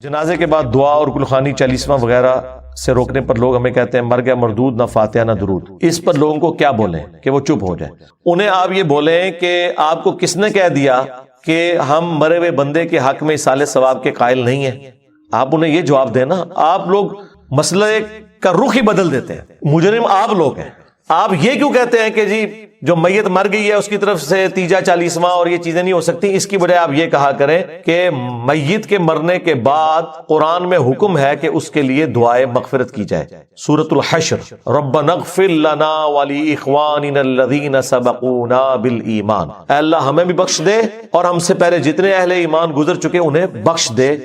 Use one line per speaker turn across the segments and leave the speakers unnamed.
جنازے کے بعد دعا اور گلخانی 40واں وغیرہ سے روکنے پر لوگ ہمیں کہتے ہیں مر گیا مردود، نہ فاتحہ نہ درود۔ اس پر لوگوں کو کیا بولیں کہ وہ چپ ہو جائیں؟ انہیں آپ یہ بولیں کہ آپ کو کس نے کہہ دیا کہ ہم مرے ہوئے بندے کے حق میں اصالہ ثواب کے قائل نہیں ہیں؟ آپ انہیں یہ جواب دیں نا۔ آپ لوگ مسئلے کا رخ ہی بدل دیتے ہیں، مجرم آپ لوگ ہیں۔ آپ یہ کیوں کہتے ہیں کہ جی جو میت مر گئی ہے اس کی طرف سے تیجا 40واں اور یہ چیزیں نہیں ہو سکتی؟ اس کی بجائے آپ یہ کہا کریں کہ میت کے مرنے کے بعد قرآن میں حکم ہے کہ اس کے لیے دعائے مغفرت کی جائے۔ سورۃ الحشر، ربنا اغفر لنا ولاخواننا الذین سبقونا بالایمان، اے اللہ ہمیں بھی بخش دے اور ہم سے پہلے جتنے اہل ایمان گزر چکے انہیں بخش دے۔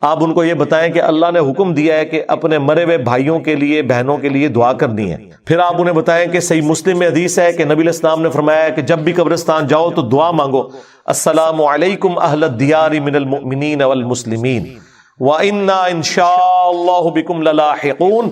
آپ ان کو یہ بتائیں کہ اللہ نے حکم دیا ہے کہ اپنے مرے ہوئے بھائیوں کے لیے، بہنوں کے لیے دعا کرنی ہے۔ پھر آپ انہیں بتائیں کہ صحیح مسلم میں حدیث ہے کہ نبی علیہ السلام نے فرمایا ہے کہ جب بھی قبرستان جاؤ تو دعا مانگو، السلام علیکم اہل الدیار من المؤمنین والمسلمین وَإِنَّا إِن شَاءَ اللَّهُ بِكُمْ لَلَاحِقُونَ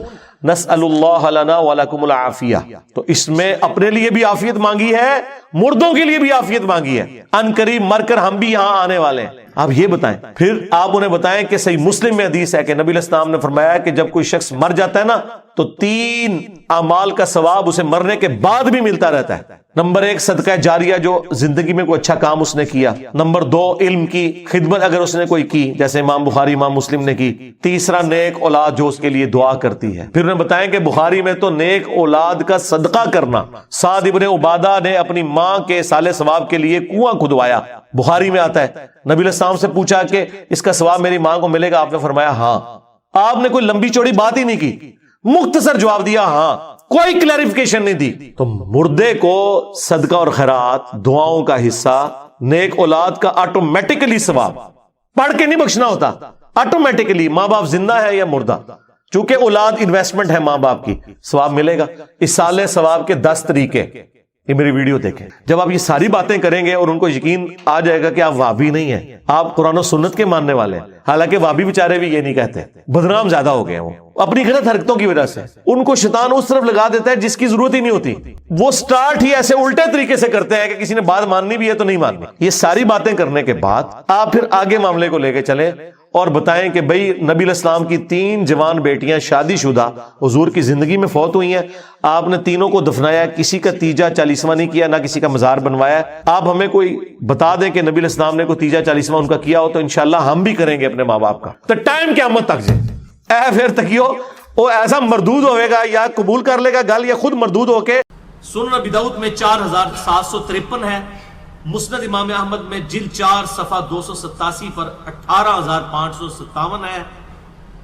نسأل اللہ لنا ولکم العافیہ۔ تو اس میں اپنے لیے بھی عافیت مانگی ہے، مردوں کے لیے بھی عافیت مانگی ہے، ان قریب مر کر ہم بھی یہاں آنے والے ہیں۔ آپ یہ بتائیں۔ پھر آپ انہیں بتائیں کہ صحیح مسلم میں حدیث ہے کہ نبی علیہ السلام نے فرمایا کہ جب کوئی شخص مر جاتا ہے نا تو 3 اعمال کا ثواب اسے مرنے کے بعد بھی ملتا رہتا ہے۔ نمبر 1 صدقہ جاریہ، جو زندگی میں کوئی اچھا کام اس نے کیا۔ نمبر 2 علم کی خدمت اگر اس نے کوئی کی، جیسے امام بخاری امام مسلم نے کی۔ تیسرا نیک اولاد جو اس کے لیے دعا کرتی ہے۔ پھر انہیں بتائیں کہ بخاری میں تو نیک اولاد کا صدقہ کرنا، سعد ابن عبادہ نے اپنی ماں کے صالح ثواب کے لیے کنواں کھدوایا، بخاری میں آتا ہے۔ نبی علیہ السلام سے پوچھا کہ اس کا ثواب میری ماں کو ملے گا؟ آپ نے فرمایا ہاں۔ آپ نے کوئی لمبی چوڑی بات ہی نہیں کی، مختصر جواب دیا ہاں، کوئی کلیریفیکیشن نہیں دی۔ تو مردے کو صدقہ اور خیرات، دعاؤں کا حصہ، نیک اولاد کا آٹومیٹکلی ثواب پڑھ کے نہیں بخشنا ہوتا، آٹومیٹکلی ماں باپ زندہ ہے یا مردہ، چونکہ اولاد انویسٹمنٹ ہے ماں باپ کی، ثواب ملے گا۔ اصالہ ثواب کے 10 طریقے، یہ میری ویڈیو دیکھیں۔ جب آپ یہ ساری باتیں کریں گے اور ان کو یقین آ جائے گا کہ آپ وہابی نہیں ہیں، آپ قرآن و سنت کے ماننے والے ہیں، حالانکہ وہابی بیچارے بھی یہ نہیں کہتے، بدنام زیادہ ہو گئے ہیں وہ اپنی غلط حرکتوں کی وجہ سے۔ ان کو شیطان اس طرف لگا دیتا ہے جس کی ضرورت ہی نہیں ہوتی، وہ سٹارٹ ہی ایسے الٹے طریقے سے کرتے ہیں کہ کسی نے بات ماننی بھی ہے تو نہیں ماننی۔ یہ ساری باتیں کرنے کے بعد آپ پھر آگے معاملے کو لے کے چلیں اور بتائیں کہ بھئی نبی علیہ السلام کی 3 جوان بیٹیاں شادی شدہ حضور کی زندگی میں فوت ہوئی ہیں، آپ نے تینوں کو دفنایا، کسی کا تیجا 40واں نہیں کیا، نہ کسی کا مزار بنوایا۔ آپ ہمیں کوئی بتا دیں کہ نبی علیہ السلام نے کوئی تیجا 40واں ان کا کیا ہو تو انشاءاللہ ہم بھی کریں گے اپنے ماں باپ کا۔ تو ٹائم قیامت تک جائے اے پھر تکیو وہ ایسا مردود ہوئے گا، یا قبول کر لے گا گل یا خود مردود ہو کے۔
سنن ابی داؤد میں 4753 ہے، مسند امام احمد میں جلد 4 صفحہ 287 پر 18557 ہے،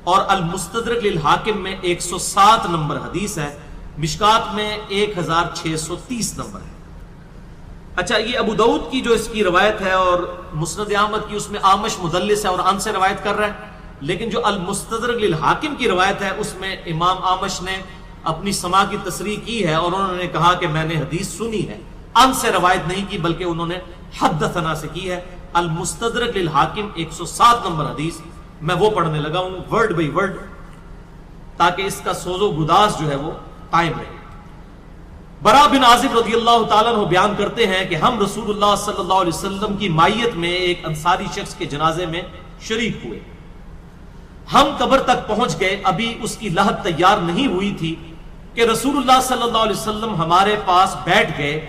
اور المستدرک للحاکم میں 107 نمبر حدیث ہے، مشکات میں 1630 نمبر ہے۔ اچھا، یہ ابو داؤد کی جو اس کی روایت ہے اور مسند احمد کی، اس میں آمش مدلس ہے اور ان سے روایت کر رہا ہے، لیکن جو المستدرک للحاکم کی روایت ہے اس میں امام آمش نے اپنی سماع کی تصریح کی ہے اور انہوں نے کہا کہ میں نے حدیث سنی ہے، ان سے روایت نہیں کی بلکہ انہوں نے حدثنا سے کی ہے۔ المستدرک للحاکم 107 نمبر حدیث، میں وہ پڑھنے لگا ہوں ورڈ بائی ورڈ تاکہ اس کا سوز و گداز جو ہے وہ قائم رہے۔ برا بن عازب رضی اللہ تعالیٰ عنہ بیان کرتے ہیں کہ ہم رسول اللہ صلی اللہ علیہ وسلم کی مائیت میں ایک انصاری شخص کے جنازے میں شریک ہوئے۔ ہم قبر تک پہنچ گئے، ابھی اس کی لحد تیار نہیں ہوئی تھی کہ رسول اللہ صلی اللہ علیہ وسلم ہمارے پاس بیٹھ گئے،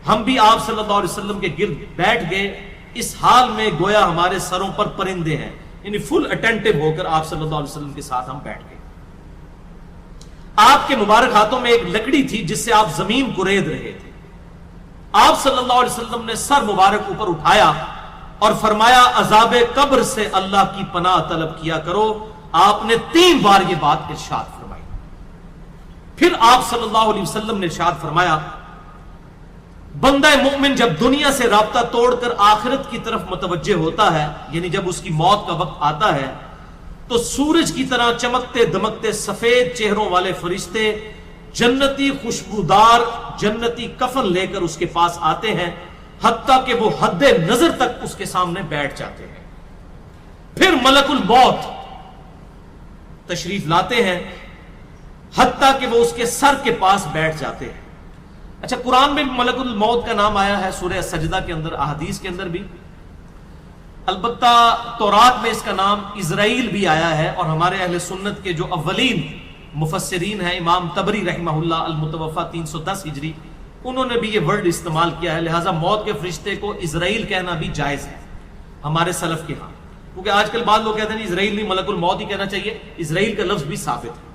ہم بھی آپ صلی اللہ علیہ وسلم کے گرد بیٹھ گئے، اس حال میں گویا ہمارے سروں پر پرندے ہیں، یعنی فل اٹینٹو ہو کر آپ صلی اللہ علیہ وسلم کے ساتھ ہم بیٹھ گئے۔ آپ کے مبارک ہاتھوں میں ایک لکڑی تھی جس سے آپ زمین کورید رہے تھے۔ آپ صلی اللہ علیہ وسلم نے سر مبارک اوپر اٹھایا اور فرمایا عذاب قبر سے اللہ کی پناہ طلب کیا کرو۔ آپ نے 3 بار یہ بات ارشاد فرمائی۔ پھر آپ صلی اللہ علیہ وسلم نے ارشاد فرمایا بندہ مومن جب دنیا سے رابطہ توڑ کر آخرت کی طرف متوجہ ہوتا ہے، یعنی جب اس کی موت کا وقت آتا ہے، تو سورج کی طرح چمکتے دمکتے سفید چہروں والے فرشتے جنتی خوشبودار جنتی کفن لے کر اس کے پاس آتے ہیں، حتیٰ کہ وہ حد نظر تک اس کے سامنے بیٹھ جاتے ہیں۔ پھر ملک الموت تشریف لاتے ہیں، حتیٰ کہ وہ اس کے سر کے پاس بیٹھ جاتے ہیں۔ اچھا، قرآن میں ملک الموت کا نام آیا ہے، سورہ سجدہ کے اندر، احادیث کے اندر بھی۔ البتہ تورات میں اس کا نام اسرائیل بھی آیا ہے، اور ہمارے اہل سنت کے جو اولین مفسرین ہیں امام طبری رحمہ اللہ المتوفى 310 ہجری، انہوں نے بھی یہ ورڈ استعمال کیا ہے، لہٰذا موت کے فرشتے کو اسرائیل کہنا بھی جائز ہے ہمارے سلف کے ہاں، کیونکہ آج کل بعض لوگ کہتے ہیں اسرائیل نہیں ملک الموت ہی کہنا چاہیے، اسرائیل کا لفظ بھی ثابت ہے۔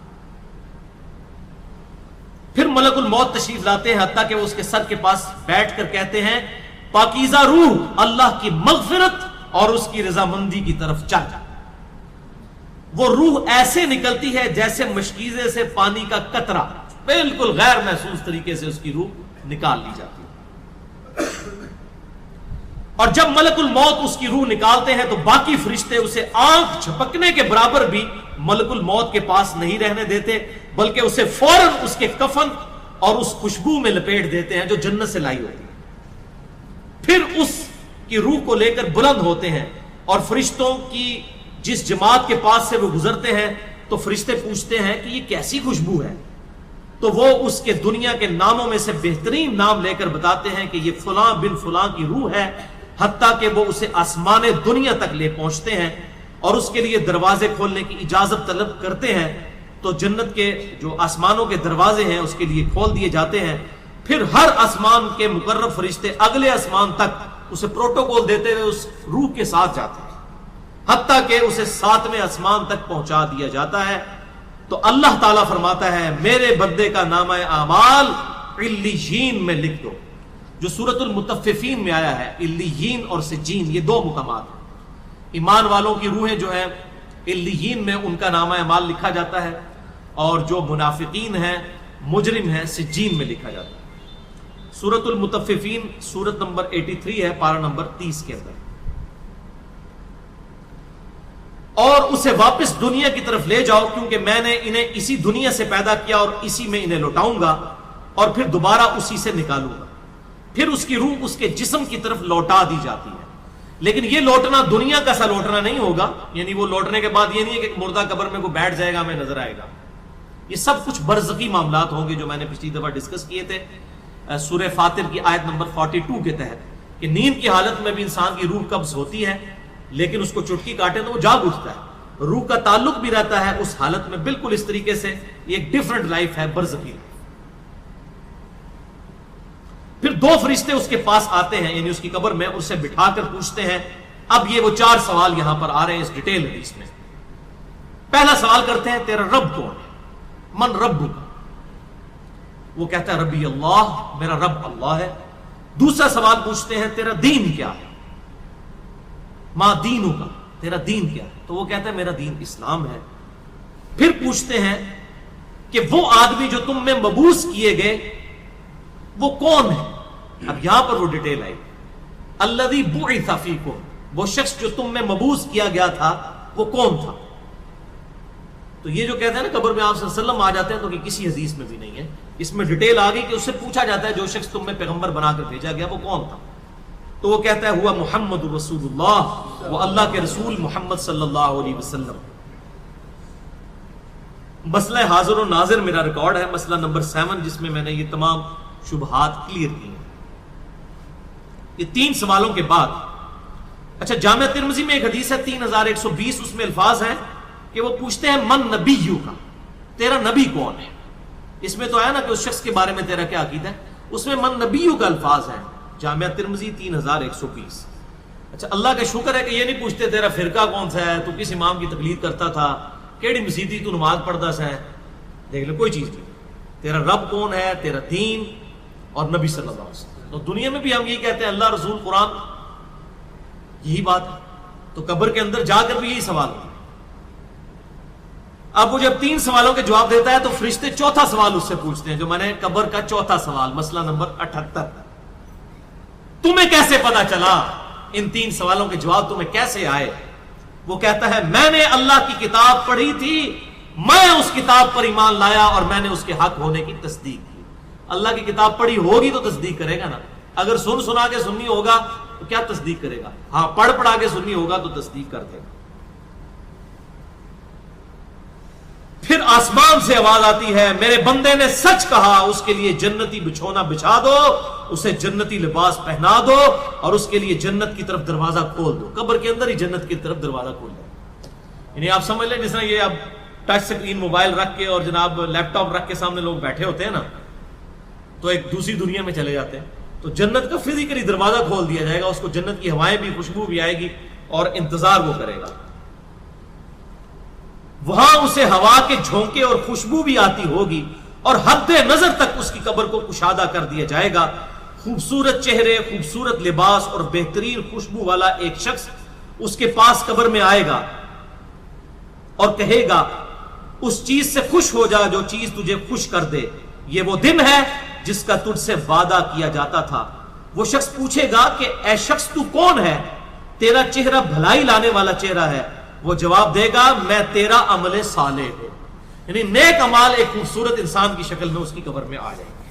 پھر ملک الموت تشریف لاتے ہیں، حتیٰ کہ وہ اس کے سر کے پاس بیٹھ کر کہتے ہیں پاکیزہ روح اللہ کی مغفرت اور اس کی رضامندی کی طرف چل۔ وہ روح ایسے نکلتی ہے جیسے مشکیزے سے پانی کا قطرہ، بالکل غیر محسوس طریقے سے اس کی روح نکال لی جاتی ہے۔ اور جب ملک الموت اس کی روح نکالتے ہیں تو باقی فرشتے اسے آنکھ جھپکنے کے برابر بھی ملک الموت کے پاس نہیں رہنے دیتے، بلکہ اسے فوراً اس کے کفن اور اس خوشبو میں لپیٹ دیتے ہیں جو جنت سے لائی ہوتی ہے۔ پھر اس کی روح کو لے کر بلند ہوتے ہیں، اور فرشتوں کی جس جماعت کے پاس سے وہ گزرتے ہیں تو فرشتے پوچھتے ہیں کہ یہ کیسی خوشبو ہے، تو وہ اس کے دنیا کے ناموں میں سے بہترین نام لے کر بتاتے ہیں کہ یہ فلاں بن فلاں کی روح ہے، حتیٰ کہ وہ اسے آسمان دنیا تک لے پہنچتے ہیں اور اس کے لیے دروازے کھولنے کی اجازت طلب کرتے ہیں، تو جنت کے جو آسمانوں کے دروازے ہیں اس کے لیے کھول دیے جاتے ہیں۔ پھر ہر آسمان کے مقرب فرشتے اگلے آسمان تک اسے پروٹوکول دیتے ہوئے اس روح کے ساتھ جاتے ہیں، حتیٰ کہ اسے 7ویں آسمان تک پہنچا دیا جاتا ہے۔ تو اللہ تعالیٰ فرماتا ہے میرے بندے کا نامہ اعمال علیین میں لکھ دو، جو سورۃ المطففین میں آیا ہے۔ علیین اور سجین یہ دو مقامات ہیں۔ ایمان والوں کی روحیں جو ہیں علیین میں ان کا نامہ اعمال لکھا جاتا ہے، اور جو منافقین ہیں مجرم ہیں سجین میں لکھا جاتا ہے۔ سورۃ المطففین سورت نمبر 83 ہے، پارہ نمبر 30 کے اندر۔ اور اسے واپس دنیا کی طرف لے جاؤ، کیونکہ میں نے انہیں اسی دنیا سے پیدا کیا اور اسی میں انہیں لوٹاؤں گا، اور پھر دوبارہ اسی سے نکالوں گا۔ پھر اس کی روح اس کے جسم کی طرف لوٹا دی جاتی ہے، لیکن یہ لوٹنا دنیا کا سا لوٹنا نہیں ہوگا، یعنی وہ لوٹنے کے بعد یہ نہیں ہے کہ مردہ قبر میں کوئی بیٹھ جائے گا ہمیں نظر آئے گا۔ یہ سب کچھ برزخی معاملات ہوں گے جو میں نے پچھلی دفعہ ڈسکس کیے تھے سورہ فاطر کی آیت نمبر 42 کے تحت، کہ نیند کی حالت میں بھی انسان کی روح قبض ہوتی ہے، لیکن اس کو چٹکی کاٹے تو وہ جاگ اٹھتا ہے، روح کا تعلق بھی رہتا ہے اس حالت میں بالکل اس طریقے سے۔ یہ ایک ڈیفرنٹ لائف ہے، برزخی۔ پھر 2 فرشتے اس کے پاس آتے ہیں، یعنی اس کی قبر میں، اسے بٹھا کر پوچھتے ہیں۔ اب یہ وہ 4 سوال یہاں پر آ رہے ہیں اس ڈیٹیل حدیث میں۔ پہلا سوال کرتے ہیں تیرا رب کون ہے؟ من ربک؟ وہ کہتا ہے ربی اللہ، میرا رب اللہ ہے۔ دوسرا سوال پوچھتے ہیں تیرا دین کیا ہے؟ ما دینک، تیرا دین کیا ہے؟ تو وہ کہتا ہے میرا دین اسلام ہے۔ پھر پوچھتے ہیں کہ وہ آدمی جو تم میں مبعوث کیے گئے وہ کون ہے؟ اب یہاں پر وہ ڈیٹیل آئی، الذی بعث فیکم، وہ شخص جو تم میں مبعوث کیا گیا تھا وہ کون تھا؟ تو یہ جو کہتے ہیں نا قبر میں آپ صلی اللہ علیہ وسلم آ جاتے ہیں، تو کہ کسی حدیث میں بھی نہیں ہے، اس میں ڈیٹیل آ گئی کہ اس سے پوچھا جاتا ہے جو شخص تم میں پیغمبر بنا کر بھیجا گیا وہ کون تھا؟ تو وہ کہتا ہے ہوا محمد رسول اللہ، وہ اللہ کے رسول محمد صلی اللہ علیہ وسلم۔ مسئلہ حاضر و ناظر میرا ریکارڈ ہے، مسئلہ نمبر 7، جس میں میں نے یہ تمام شبہات کلیئر کی ہیں۔ یہ 3 سوالوں کے بعد، اچھا جامعہ ترمذی میں ایک حدیث ہے 3120، اس میں الفاظ ہیں کہ وہ پوچھتے ہیں من نبیو کا، تیرا نبی کون ہے؟ اس میں تو آیا نا کہ اس شخص کے بارے میں تیرا کیا عقیدہ ہے، اس میں من نبیو کا الفاظ ہے، جامعہ ترمذی 3120۔ اچھا اللہ کا شکر ہے کہ یہ نہیں پوچھتے تیرا فرقہ کون سا ہے، تو کس امام کی تقلید کرتا تھا، کیڑی مسیدی تو نماز پڑھتا سا ہے، دیکھ لو کوئی چیز نہیں، تیرا رب کون ہے، تیرا دین اور نبی صلی اللہ علیہ وسلم۔ تو دنیا میں بھی ہم یہی کہتے ہیں اللہ رسول قرآن، یہی بات ہے، تو قبر کے اندر جا کر بھی یہی سوال ہوتا ہے۔ اب وہ جب 3 سوالوں کے جواب دیتا ہے تو فرشتے 4تھا سوال اس سے پوچھتے ہیں، جو میں نے قبر کا 4تھا سوال، مسئلہ نمبر 78، تمہیں کیسے پتا چلا، ان 3 سوالوں کے جواب تمہیں کیسے آئے؟ وہ کہتا ہے میں نے اللہ کی کتاب پڑھی تھی، میں اس کتاب پر ایمان لایا اور میں نے اس کے حق ہونے کی تصدیق کی۔ اللہ کی کتاب پڑھی ہوگی تو تصدیق کرے گا نا، اگر سنا کے سنی ہوگا تو کیا تصدیق کرے گا؟ ہاں پڑھا کے سنی ہوگا تو تصدیق کر دے گا۔ پھر آسمان سے آواز آتی ہے میرے بندے نے سچ کہا، اس کے لیے جنتی بچھونا بچھا دو، اسے جنتی لباس پہنا دو اور اس کے لیے جنت کی طرف دروازہ کھول دو۔ قبر کے اندر ہی جنت کی طرف دروازہ کھول دو۔ یعنی آپ سمجھ لیں جس طرح یہ اب ٹچ سکرین موبائل رکھ کے اور جناب لیپ ٹاپ رکھ کے سامنے لوگ بیٹھے ہوتے ہیں نا، تو ایک دوسری دنیا میں چلے جاتے ہیں، تو جنت کا فزیکلی دروازہ کھول دیا جائے گا، اس کو جنت کی ہوائیں بھی، خوشبو بھی آئے گی اور انتظار وہ کرے گا۔ وہاں اسے ہوا کے جھونکے اور خوشبو بھی آتی ہوگی اور حد نظر تک اس کی قبر کو کشادہ کر دیا جائے گا۔ خوبصورت چہرے، خوبصورت لباس اور بہترین خوشبو والا ایک شخص اس کے پاس قبر میں آئے گا اور کہے گا اس چیز سے خوش ہو جا جو چیز تجھے خوش کر دے، یہ وہ دن ہے جس کا تجھ سے وعدہ کیا جاتا تھا۔ وہ شخص پوچھے گا کہ اے شخص تو کون ہے؟ تیرا چہرہ بھلائی لانے والا چہرہ ہے۔ وہ جواب دے گا میں تیرا عمل صالح ہوں، یعنی نیک اعمال ایک خوبصورت انسان کی شکل میں اس کی قبر میں آ جائیں گے۔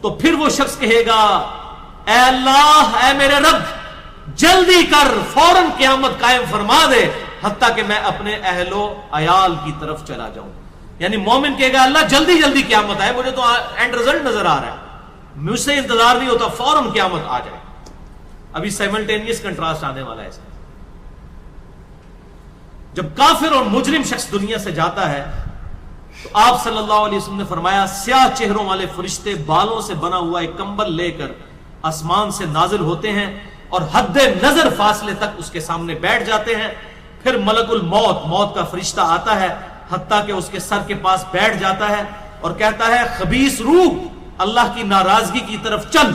تو پھر وہ شخص کہے گا اے اللہ، اے میرے رب، جلدی کر، فوراً قیامت قائم فرما دے حتیٰ کہ میں اپنے اہل و عیال کی طرف چلا جاؤں۔ یعنی مومن کہے گا اللہ جلدی جلدی قیامت آئے، مجھے تو اینڈ رزلٹ نظر آ رہا ہے، مجھ سے انتظار نہیں ہوتا، فوراً قیامت آ جائے۔ ابھی سائملٹینیس کنٹراسٹ آنے والا ہے۔ جب کافر اور مجرم شخص دنیا سے جاتا ہے تو آپ صلی اللہ علیہ وسلم نے فرمایا سیاہ چہروں والے فرشتے بالوں سے بنا ہوا ایک کمبل لے کر آسمان سے نازل ہوتے ہیں اور حد نظر فاصلے تک اس کے سامنے بیٹھ جاتے ہیں۔ پھر ملک الموت، موت کا فرشتہ آتا ہے حتیٰ کہ اس کے سر کے پاس بیٹھ جاتا ہے اور کہتا ہے خبیث روح، اللہ کی ناراضگی کی طرف چل۔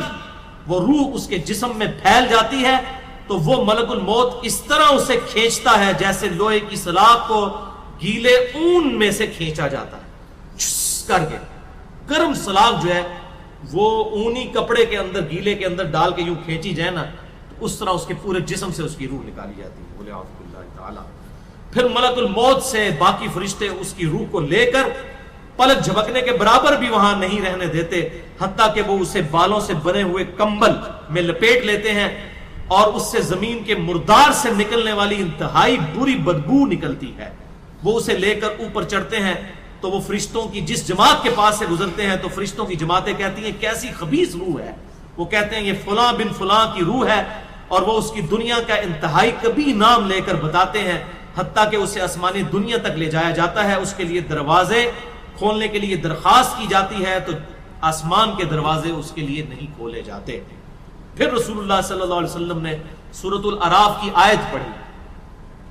وہ روح اس کے جسم میں پھیل جاتی ہے تو وہ ملک الموت اس طرح اسے کھینچتا ہے جیسے لوہے کی سلاخ کو گیلے اون میں سے کھینچا جاتا ہے، چھس کر کے۔ گرم سلاخ جو ہے وہ اونی کپڑے کے اندر، گیلے کے اندر ڈال کے یوں کھینچی جائے نا، تو اس طرح اس کے پورے جسم سے اس کی روح نکالی جاتی ہے۔ بولے اعوذ باللہ تعالی۔ پھر ملک الموت سے باقی فرشتے اس کی روح کو لے کر پلک جھپکنے کے برابر بھی وہاں نہیں رہنے دیتے حتیٰ کہ وہ اسے بالوں سے بنے ہوئے کمبل میں لپیٹ لیتے ہیں اور اس سے زمین کے مردار سے نکلنے والی انتہائی بری بدبو نکلتی ہے۔ وہ اسے لے کر اوپر چڑھتے ہیں تو وہ فرشتوں کی جس جماعت کے پاس سے گزرتے ہیں تو فرشتوں کی جماعتیں کہتی ہیں کیسی خبیث روح ہے۔ وہ کہتے ہیں یہ فلاں بن فلاں کی روح ہے اور وہ اس کی دنیا کا انتہائی کبھی نام لے کر بتاتے ہیں حتیٰ کہ اسے آسمانی دنیا تک لے جایا جاتا ہے۔ اس کے لیے دروازے کھولنے کے لیے درخواست کی جاتی ہے تو آسمان کے دروازے اس کے لیے نہیں کھولے جاتے۔ پھر رسول اللہ صلی اللہ علیہ وسلم نے سورۃ الاعراف کی آیت پڑھی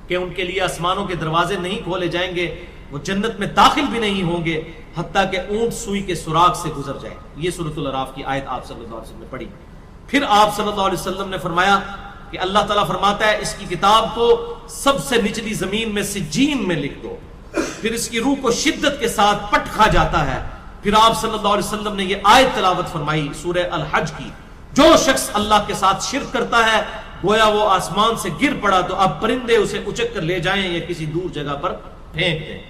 کہ ان کے لیے آسمانوں کے دروازے نہیں کھولے جائیں گے، وہ جنت میں داخل بھی نہیں ہوں گے حتیٰ کہ اونٹ سوئی کے سوراخ سے گزر جائے۔ یہ سورۃ الاعراف کی آیت آپ صلی اللہ علیہ وسلم نے پڑھی۔ پھر آپ صلی اللہ علیہ وسلم نے فرمایا کہ اللہ تعالیٰ فرماتا ہے اس کی کتاب کو سب سے نچلی زمین میں سجین میں لکھ دو، پھر اس کی روح کو شدت کے ساتھ پٹ کھا جاتا ہے۔ پھر آپ صلی اللہ علیہ وسلم نے یہ آیت تلاوت فرمائی سورہ الحج کی، جو شخص اللہ کے ساتھ شرک کرتا ہے گویا وہ آسمان سے گر پڑا تو اب پرندے اسے اچک کر لے جائیں یا کسی دور جگہ پر پھینک دیں۔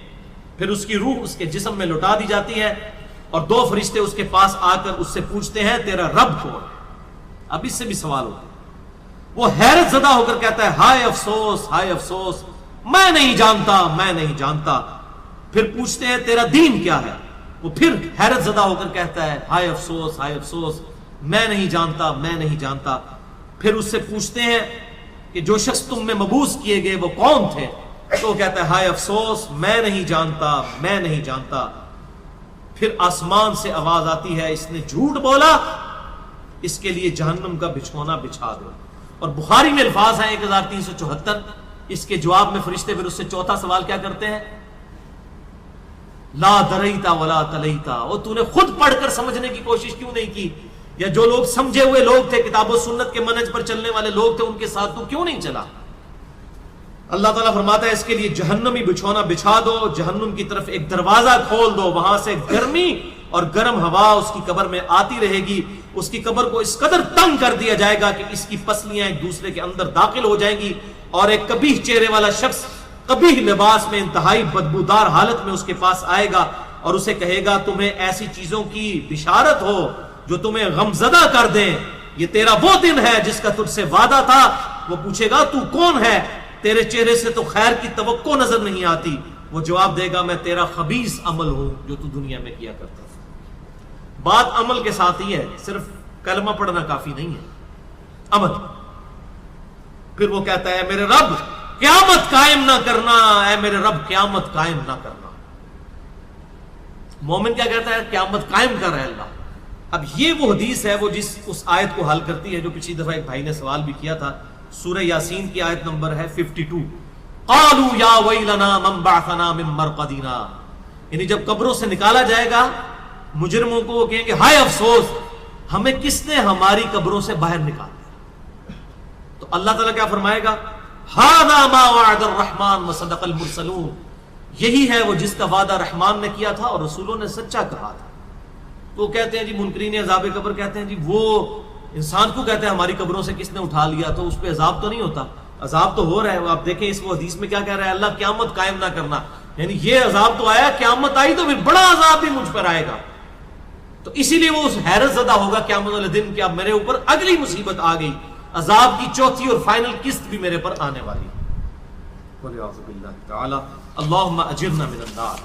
پھر اس کی روح اس کے جسم میں لوٹا دی جاتی ہے اور دو فرشتے اس کے پاس آ کر اس سے پوچھتے ہیں تیرا رب کون ہے؟ اب اس سے بھی سوال ہوتا ہے۔ وہ حیرت زدہ ہو کر کہتا ہے ہائے افسوس، ہائے افسوس، میں نہیں جانتا، میں نہیں جانتا۔ پھر پوچھتے ہیں تیرا دین کیا ہے؟ وہ پھر حیرت زدہ ہو کر کہتا ہے ہائے افسوس، ہائے افسوس، میں نہیں جانتا، میں نہیں جانتا۔ پھر اس سے پوچھتے ہیں کہ جو شخص تم میں مبعوث کیے گئے وہ کون تھے؟ تو وہ کہتا ہے ہائے افسوس، میں نہیں جانتا، میں نہیں جانتا۔ پھر آسمان سے آواز آتی ہے اس نے جھوٹ بولا، اس کے لیے جہنم کا بچھونا بچھا دو۔ اور بخاری میں الفاظ ہیں 1374۔ اس کے جواب میں فرشتے پھر اس سے چوتھا سوال کیا کرتے ہیں؟ لا دریتا ولا تلیتا، اور تو نے خود پڑھ کر سمجھنے کی کوشش کیوں نہیں کی؟ یا جو لوگ سمجھے ہوئے لوگ تھے، کتاب و سنت کے منہج پر چلنے والے لوگ تھے، ان کے ساتھ تو کیوں نہیں چلا؟ اللہ تعالیٰ فرماتا ہے اس کے لیے جہنمی بچھونا بچھا دو، جہنم کی طرف ایک دروازہ کھول دو، وہاں سے گرمی اور گرم ہوا اس کی قبر میں آتی رہے گی۔ اس کی قبر کو اس قدر تنگ کر دیا جائے گا کہ اس کی پسلیاں ایک دوسرے کے اندر داخل ہو جائیں گی اور ایک قبیح چہرے والا شخص قبیح لباس میں انتہائی بدبودار حالت میں اس کے پاس آئے گا اور اسے کہے گا تمہیں ایسی چیزوں کی بشارت ہو جو تمہیں غمزدہ کر دیں، یہ تیرا وہ دن ہے جس کا تجھ سے وعدہ تھا۔ وہ پوچھے گا تو کون ہے؟ تیرے چہرے سے تو خیر کی توقع نظر نہیں آتی۔ وہ جواب دے گا میں تیرا خبیث عمل ہوں جو تو دنیا میں کیا کرتا تھا. بات عمل کے ساتھ ہی ہے, صرف کلمہ پڑھنا کافی نہیں ہے, عمل. پھر وہ کہتا ہے میرے رب قیامت قائم نہ کرنا, اے میرے رب قیامت قائم نہ کرنا. مومن کیا کہتا ہے؟ قیامت قائم کر رہا ہے اللہ. اب یہ وہ حدیث ہے وہ جس اس آیت کو حل کرتی ہے جو پچھلی دفعہ ایک بھائی نے سوال بھی کیا تھا. سورہ یاسین کی آیت نمبر ہے 52. قالوا یا ویلنا من بعثنا من مرقدنا, یعنی جب قبروں سے نکالا جائے گا مجرموں کو وہ کہیں گے ہائے افسوس ہمیں کس نے ہماری قبروں سے باہر نکالا. تو اللہ تعالیٰ کیا فرمائے گا؟ ھذا ما وعد الرحمن وصدق المرسلون, یہی ہے وہ جس کا وعدہ رحمان نے کیا تھا اور رسولوں نے سچا کہا تھا. تو کہتے ہیں جی منکرین عذاب قبر کہتے ہیں جی وہ انسان کو کہتے ہیں ہماری قبروں سے کس نے اٹھا لیا تو اس پہ عذاب تو نہیں ہوتا. عذاب تو ہو رہا ہے. آپ دیکھیں اس وہ حدیث میں کیا کہہ رہا ہے, اللہ قیامت قائم نہ کرنا, یعنی یہ عذاب تو آیا, قیامت آئی تو پھر بڑا عذاب بھی مجھ پر آئے گا. تو اسی لیے وہ اس حیرت زدہ ہوگا قیامت والے دن کہ اب میرے اوپر اگلی مصیبت آ گئی, عذاب کی چوتھی اور فائنل قسط بھی میرے پر آنے والی. اللہم اجرنا من النار.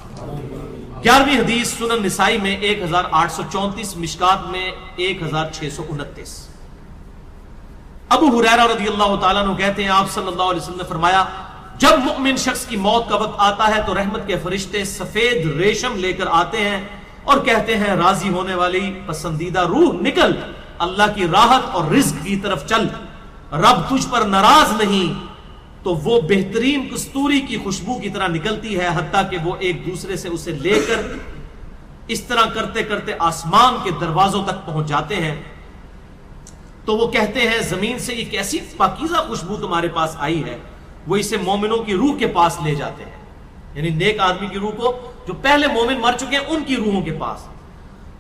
11ویں حدیث سنن نسائی میں 1834, مشکات میں 1629. ابو ہریرہ رضی اللہ تعالیٰ عنہ کہتے ہیں آپ صلی اللہ علیہ وسلم نے فرمایا جب مؤمن شخص کی موت کا وقت آتا ہے تو رحمت کے فرشتے سفید ریشم لے کر آتے ہیں اور کہتے ہیں راضی ہونے والی پسندیدہ روح نکل, اللہ کی راحت اور رزق کی طرف چل, رب تجھ پر ناراض نہیں. تو وہ بہترین کستوری کی خوشبو کی طرح نکلتی ہے حتیٰ کہ وہ ایک دوسرے سے اسے لے کر اس طرح کرتے کرتے آسمان کے دروازوں تک پہنچ جاتے ہیں. تو وہ کہتے ہیں زمین سے ایک ایسی پاکیزہ خوشبو تمہارے پاس آئی ہے, وہ اسے مومنوں کی روح کے پاس لے جاتے ہیں, یعنی نیک آدمی کی روح کو, جو پہلے مومن مر چکے ہیں ان کی روحوں کے پاس.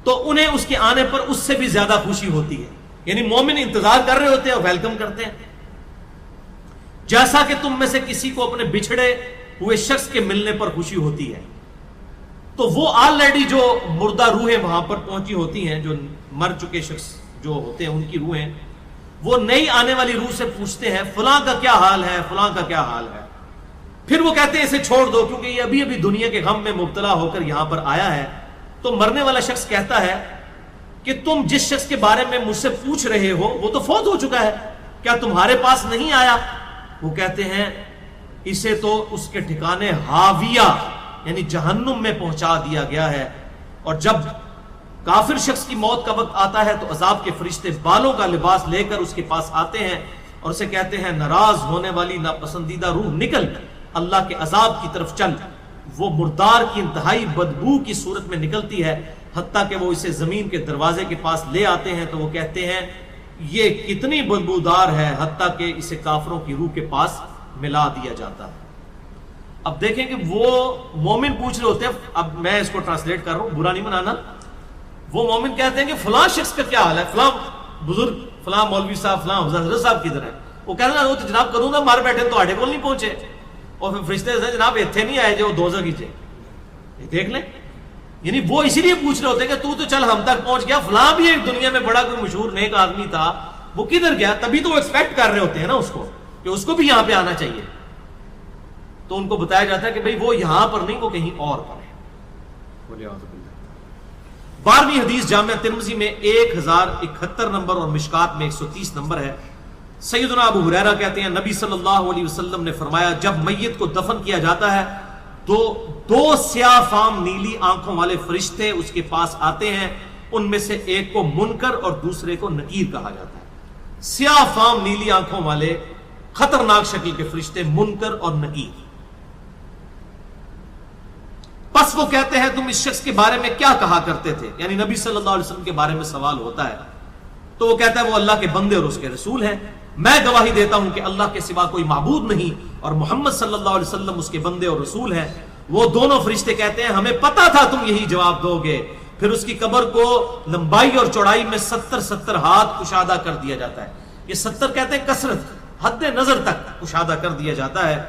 تو انہیں اس کے آنے پر اس سے بھی زیادہ خوشی ہوتی ہے, یعنی مومن انتظار کر رہے ہوتے ہیں اور ویلکم کرتے ہیں. جیسا کہ تم میں سے کسی کو اپنے بچھڑے ہوئے شخص کے ملنے پر خوشی ہوتی ہے. تو وہ آلریڈی جو مردہ روحیں وہاں پر پہنچی ہوتی ہیں, جو مر چکے شخص جو ہوتے ہیں ان کی روحیں, وہ نئی آنے والی روح سے پوچھتے ہیں فلاں کا کیا حال ہے, فلاں کا کیا حال ہے. پھر وہ کہتے ہیں اسے چھوڑ دو کیونکہ یہ ابھی ابھی دنیا کے غم میں مبتلا ہو کر یہاں پر آیا ہے. تو مرنے والا شخص کہتا ہے کہ تم جس شخص کے بارے میں مجھ سے پوچھ رہے ہو وہ تو فوت ہو چکا ہے, کیا تمہارے پاس نہیں آیا؟ وہ کہتے ہیں اسے تو اس کے ٹھکانے ہاویہ یعنی جہنم میں پہنچا دیا گیا ہے. اور جب کافر شخص کی موت کا وقت آتا ہے تو عذاب کے فرشتے بالوں کا لباس لے کر اس کے پاس آتے ہیں اور اسے کہتے ہیں ناراض ہونے والی ناپسندیدہ روح نکل, اللہ کے عذاب کی طرف چل. وہ مردار کی انتہائی بدبو کی صورت میں نکلتی ہے حتیٰ کہ وہ اسے زمین کے دروازے کے پاس لے آتے ہیں. تو وہ کہتے ہیں یہ کتنی بدبودار ہے, حتیٰ کہ اسے کافروں کی روح کے پاس ملا دیا جاتا ہے. اب دیکھیں کہ وہ مومن پوچھ رہے ہوتے ہیں, اب میں اس کو ٹرانسلیٹ کر رہا ہوں, برا نہیں منانا. وہ مومن کہتے ہیں کہ فلاں شخص کا کیا حال ہے, فلاں بزرگ, فلاں مولوی صاحب, فلاں حضرت صاحب کدھر ہے. وہ کہتے ہیں وہ تو جناب کروں گا مار بیٹھے تو آڈے کول نہیں پہنچے, اور پھر فرشتے جناب اتنے نہیں آئے جو دوزخ کی تھے, دیکھ لیں. یعنی وہ اسی لیے پوچھ رہے ہوتے ہیں کہ تو چل ہم تک پہنچ گیا, فلاں بھی ایک دنیا میں بڑا کوئی مشہور نیک آدمی تھا, وہ کدھر گیا؟ تبھی تو وہ ایکسپیکٹ کر رہے ہوتے ہیں نا اس کو کہ اس کو بھی یہاں پہ آنا چاہیے. تو ان کو بتایا جاتا ہے کہ بھئی وہ یہاں پر نہیں, وہ کہیں اور پر ہے. 12ویں حدیث جامعہ ترمذی میں 1071 نمبر اور مشکات میں 130 نمبر ہے. سیدنا ابو ہریرہ کہتے ہیں نبی صلی اللہ علیہ وسلم نے فرمایا جب میت کو دفن کیا جاتا ہے تو 2 سیاہ فام نیلی آنکھوں والے فرشتے اس کے پاس آتے ہیں, ان میں سے ایک کو منکر اور دوسرے کو نکیر کہا جاتا ہے. سیاہ فام نیلی آنکھوں والے خطرناک شکل کے فرشتے منکر اور نکیر. پس وہ کہتے ہیں تم اس شخص کے بارے میں کیا کہا کرتے تھے, یعنی نبی صلی اللہ علیہ وسلم کے بارے میں سوال ہوتا ہے. تو وہ کہتا ہے وہ اللہ کے بندے اور اس کے رسول ہیں, میں گواہی دیتا ہوں کہ اللہ کے سوا کوئی معبود نہیں اور محمد صلی اللہ علیہ وسلم اس کے بندے اور رسول ہیں. وہ دونوں فرشتے کہتے ہیں ہمیں پتا تھا تم یہی جواب دو گے. پھر اس کی قبر کو لمبائی اور چوڑائی میں 70 ہاتھ کشادہ کر دیا جاتا ہے. یہ 70 کہتے ہیں کثرت, حد نظر تک کشادہ کر دیا جاتا ہے.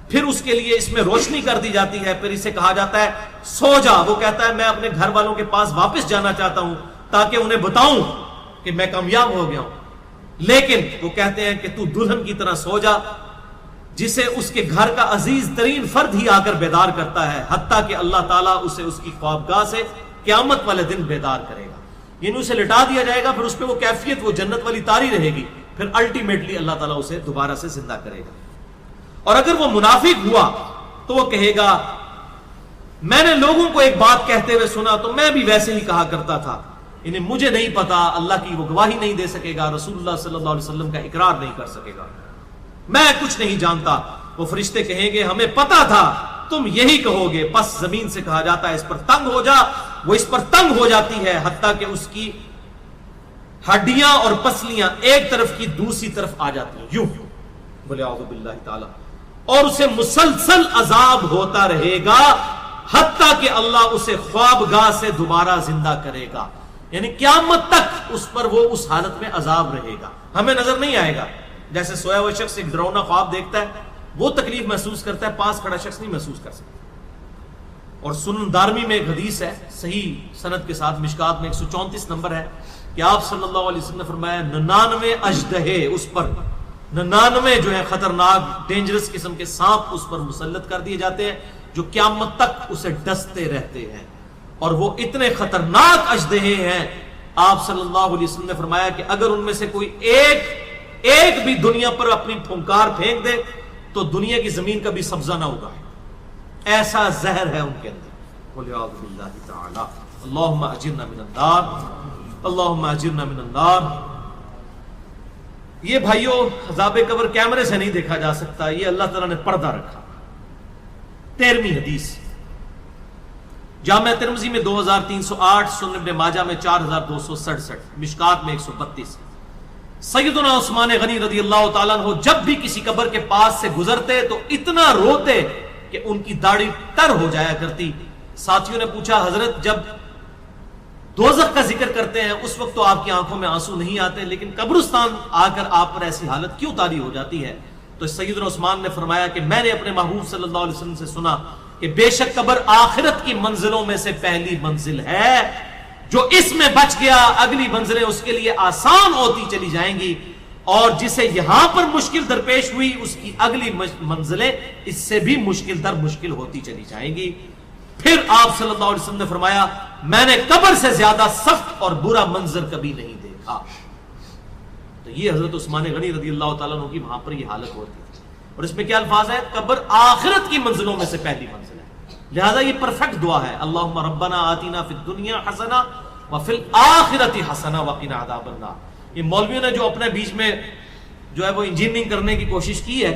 پھر اس کے لیے اس میں روشنی کر دی جاتی ہے. پھر اسے کہا جاتا ہے سو جا. وہ کہتا ہے میں اپنے گھر والوں کے پاس واپس جانا چاہتا ہوں تاکہ انہیں بتاؤں کہ میں کامیاب ہو گیا ہوں. لیکن وہ کہتے ہیں کہ تو دلہن کی طرح سو جا. جسے اس کے گھر کا عزیز ترین فرد ہی آ کر بیدار کرتا ہے، حتیٰ کہ اللہ تعالیٰ اسے اس کی خوابگاہ سے قیامت والے دن بیدار کرے گا. یعنی اسے لٹا دیا جائے گا، پھر اس پہ وہ کیفیت وہ جنت والی طاری رہے گی، پھر الٹیمیٹلی اللہ تعالیٰ اسے دوبارہ سے زندہ کرے گا. اور اگر وہ منافق ہوا تو وہ کہے گا میں نے لوگوں کو ایک بات کہتے ہوئے سنا تو میں بھی ویسے ہی کہا کرتا تھا، انہیں مجھے نہیں پتا، اللہ کی وہ گواہی نہیں دے سکے گا، رسول اللہ صلی اللہ علیہ وسلم کا اقرار نہیں کر سکے گا، میں کچھ نہیں جانتا. وہ فرشتے کہیں گے ہمیں پتا تھا تم یہی کہو گے. پس زمین سے کہا جاتا ہے اس پر تنگ ہو جا، وہ اس پر تنگ ہو جاتی ہے حتیٰ کہ اس کی ہڈیاں اور پسلیاں ایک طرف کی دوسری طرف آ جاتی ہیں، یوں بولے اعوذ باللہ تعالی. اور اسے مسلسل عذاب ہوتا رہے گا حتیٰ کہ اللہ اسے خوابگاہ سے دوبارہ زندہ کرے گا. یعنی قیامت تک اس پر وہ اس حالت میں عذاب رہے گا، ہمیں نظر نہیں آئے گا. جیسے سویا ہوا شخص ایک ڈراؤنا خواب دیکھتا ہے، وہ تکلیف محسوس کرتا ہے، پاس کھڑا شخص نہیں محسوس کر سکتا. اور سنن دارمی میں ایک حدیث ہے صحیح سند کے ساتھ، مشکات میں 134 نمبر ہے کہ آپ صلی اللہ علیہ وسلم نے فرمایا 99 اژدہے اس پر، 99 جو ہے خطرناک ڈینجرس قسم کے سانپ اس پر مسلط کر دیے جاتے ہیں جو قیامت تک اسے ڈستے رہتے ہیں. اور وہ اتنے خطرناک اژدہے ہیں، آپ صلی اللہ علیہ وسلم نے فرمایا کہ اگر ان میں سے کوئی ایک بھی دنیا پر اپنی پھنکار پھینک دے تو دنیا کی زمین کا بھی سبزہ نہ ہوگا، ایسا زہر ہے ان کے اندر. قل اعوذ باللہ تعالی. اللہم اجرنا من النار، اللہم اجرنا من النار. یہ بھائیو عذاب قبر کیمرے سے نہیں دیکھا جا سکتا، یہ اللہ تعالیٰ نے پردہ رکھا. 13ویں حدیث جامع ترمذی میں 2308، سنن ابن ماجہ میں 4267، مشکات میں 132. سیدنا عثمان غنی رضی اللہ تعالیٰ عنہ جب بھی کسی قبر کے پاس سے گزرتے تو اتنا روتے کہ ان کی داڑھی تر ہو جایا کرتی. ساتھیوں نے پوچھا حضرت جب دوزخ کا ذکر کرتے ہیں اس وقت تو آپ کی آنکھوں میں آنسو نہیں آتے، لیکن قبرستان آ کر آپ پر ایسی حالت کیوں طاری ہو جاتی ہے؟ تو سیدنا عثمان نے فرمایا کہ میں نے اپنے محبوب صلی اللہ علیہ وسلم سے سنا کہ بے شک قبر آخرت کی منزلوں میں سے پہلی منزل ہے، جو اس میں بچ گیا اگلی منزلیں اس کے لیے آسان ہوتی چلی جائیں گی، اور جسے یہاں پر مشکل درپیش ہوئی اس کی اگلی منزلیں اس سے بھی مشکل در مشکل ہوتی چلی جائیں گی. پھر آپ صلی اللہ علیہ وسلم نے فرمایا میں نے قبر سے زیادہ سخت اور برا منظر کبھی نہیں دیکھا. تو یہ حضرت عثمان غنی رضی اللہ تعالیٰ عنہ کی وہاں پر یہ حالت ہوتی تھی. اور اس میں کیا الفاظ ہے؟ قبر آخرت کی منزلوں میں سے پہلی منزل ہے، لہذا یہ پرفیکٹ دعا ہے، اللہم ربنا آتینا فی الدنیا حسنہ وفی الآخرۃ حسنہ وقنا عذاب النار. یہ مولویوں نے جو اپنے بیچ میں جو ہے وہ انجینئرنگ کرنے کی کوشش کی ہے،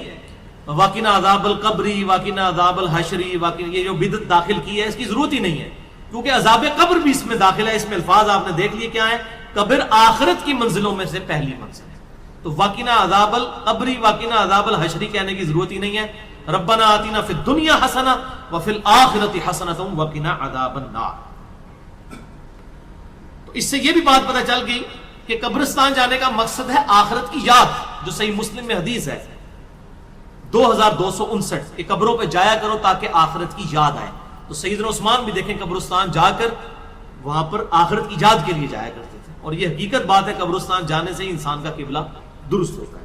وقنا عذاب القبری، وقنا عذاب الحشری، یہ جو بدعت داخل کی ہے اس کی ضرورت ہی نہیں ہے، کیونکہ عذاب قبر بھی اس میں داخل ہے. اس میں الفاظ آپ نے دیکھ لیے کیا ہے، قبر آخرت کی منزلوں میں سے پہلی منزل ہے. تو وقنا عذاب القبری، وقنا عذاب الحشری کہنے کی ضرورت ہی نہیں ہے. ربنا آتینا فی الدنیا حسنہ وفی الآخرۃ حسنۃ وقنا عذاب النار. تو اس سے یہ بھی بات پتہ چل گئی کہ قبرستان جانے کا مقصد ہے آخرت کی یاد، جو صحیح مسلم میں حدیث ہے 2259 کہ قبروں پہ جایا کرو تاکہ آخرت کی یاد آئے. تو سیدنا عثمان بھی دیکھیں قبرستان جا کر وہاں پر آخرت کی یاد کے لیے جایا کرتے تھے. اور یہ حقیقت بات ہے، قبرستان جانے سے ہی انسان کا قبلہ درست ہوتا ہے.